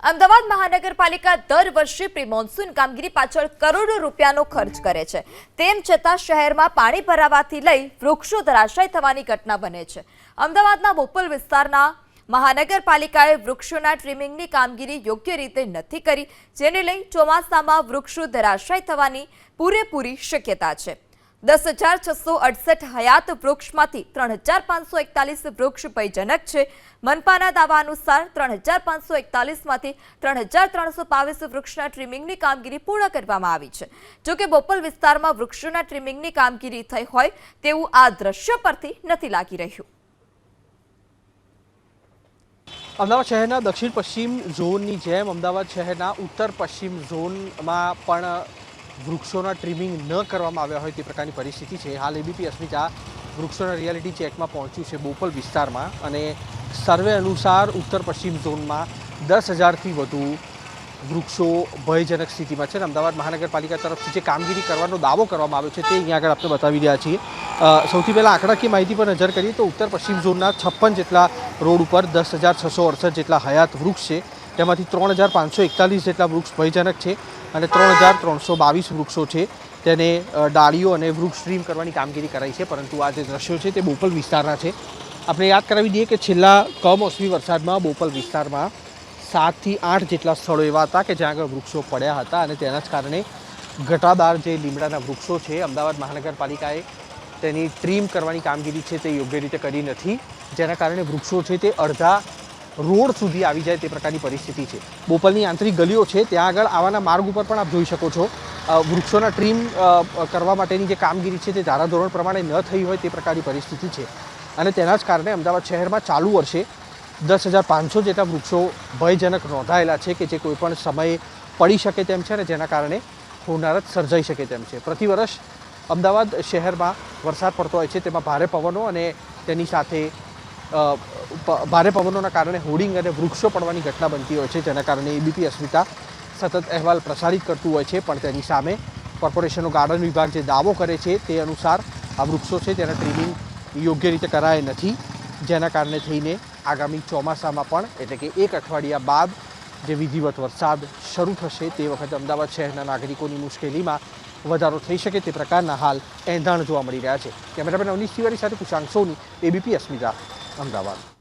અમદાવાદ મહાનગરપાલિકા દર વર્ષે પ્રી મોન્સૂન કામગીરી પાછળ કરોડો રૂપિયાનો ખર્ચ કરે છે। તેમ છતાં શહેરમાં પાણી ભરાવાથી લઈ વૃક્ષો ધરાશાયી થવાની ઘટના બને છે। અમદાવાદના બોપલ વિસ્તારના મહાનગરપાલિકાએ વૃક્ષોના ટ્રીમિંગની કામગીરી યોગ્ય રીતે નથી કરી, જેને લઈ ચોમાસામાં વૃક્ષો ધરાશાયી થવાની પૂરેપૂરી શક્યતા છે। 10,668 હયાત વૃક્ષમાંથી 3,541 વૃક્ષ ભયજનક છે। મનપાના દાવા અનુસાર 3,541માંથી 3,322 વૃક્ષના ટ્રીમિંગની કામગીરી પૂર્ણ કરવામાં આવી છે। જોકે બોપલ વિસ્તારમાં વૃક્ષોના ટ્રીમિંગની કામગીરી થઈ હોય તેવું આ દ્રશ્ય પરથી નથી લાગી રહ્યું। અમદાવાદ શહેરના દક્ષિણ પશ્ચિમ ઝોનની જેમ અમદાવાદ શહેરના ઉત્તર પશ્ચિમ ઝોનમાં પણ વૃક્ષોના ટ્રીમિંગ ન કરવામાં આવ્યા હોય તે પ્રકારની પરિસ્થિતિ છે। હાલ એબીપી અસ્મિતા વૃક્ષોના રિયાલિટી ચેકમાં પહોંચ્યું છે બોપલ વિસ્તારમાં, અને સર્વે અનુસાર ઉત્તર પશ્ચિમ ઝોનમાં 10,000થી વધુ વૃક્ષો ભયજનક સ્થિતિમાં છે। અમદાવાદ મહાનગરપાલિકા તરફથી જે કામગીરી કરવાનો દાવો કરવામાં આવ્યો છે તે અહીંયા આગળ આપણે બતાવી રહ્યા છીએ। સૌથી પહેલાં આંકડાકીય માહિતી પર નજર કરીએ તો ઉત્તર પશ્ચિમ ઝોનના 56 જેટલા રોડ ઉપર 10,668 જેટલા હયાત વૃક્ષ છે, તેમાંથી 3,541 જેટલા વૃક્ષ ભયજનક છે અને 3,322 વૃક્ષો છે તેને ડાળીઓ અને વૃક્ષ ટ્રીમ કરવાની કામગીરી કરાઈ છે। પરંતુ આ જે દ્રશ્યો છે તે બોપલ વિસ્તારના છે। આપણે યાદ કરાવી દઈએ કે છેલ્લા કમોસમી વરસાદમાં બોપલ વિસ્તારમાં 7થી 8 જેટલા સ્થળો એવા હતા કે જ્યાં આગળ વૃક્ષો પડ્યા હતા, અને તેના જ કારણે ઘટાદાર જે લીમડાના વૃક્ષો છે અમદાવાદ મહાનગરપાલિકાએ તેની ટ્રીમ કરવાની કામગીરી છે તે યોગ્ય રીતે કરી નથી, જેના કારણે વૃક્ષો છે તે અડધા રોડ સુધી આવી જાય તે પ્રકારની પરિસ્થિતિ છે। બોપલની આંતરિક ગલીઓ છે ત્યાં આગળ આવાના માર્ગ ઉપર પણ આપ જોઈ શકો છો વૃક્ષોના ટ્રીમ કરવા માટેની જે કામગીરી છે તે ધારાધોરણ પ્રમાણે ન થઈ હોય તે પ્રકારની પરિસ્થિતિ છે, અને તેના જ કારણે અમદાવાદ શહેરમાં ચાલુ વર્ષે 10,500 જેટલા વૃક્ષો ભયજનક નોંધાયેલા છે કે જે કોઈપણ સમયે પડી શકે તેમ છે અને જેના કારણે હોનારત સર્જાઈ શકે તેમ છે। પ્રતિવર્ષ અમદાવાદ શહેરમાં વરસાદ પડતો હોય છે, તેમાં ભારે પવનો અને તેની સાથે ભારે પવનોના કારણે હોર્ડિંગ અને વૃક્ષો પડવાની ઘટના બનતી હોય છે, જેના કારણે એબીપી અસ્મિતા સતત અહેવાલ પ્રસારિત કરતું હોય છે, પણ તેની સામે કોર્પોરેશનનો ગાર્ડન વિભાગ જે દાવો કરે છે તે અનુસાર આ વૃક્ષો છે તેના ટ્રીમિંગ યોગ્ય રીતે કરાય નથી, જેના કારણે થઈને આગામી ચોમાસામાં પણ એટલે કે એક અઠવાડિયા બાદ જે વિધિવત વરસાદ શરૂ થશે તે વખતે અમદાવાદ શહેરના નાગરિકોની મુશ્કેલીમાં વધારો થઈ શકે તે પ્રકારના હાલ એંધાણ જોવા મળી રહ્યા છે। કેમેરામેન અવનીશ તિવારી સાથે કુશાંક સોની, એબીપી અસ્મિતા, અમદાવાદ।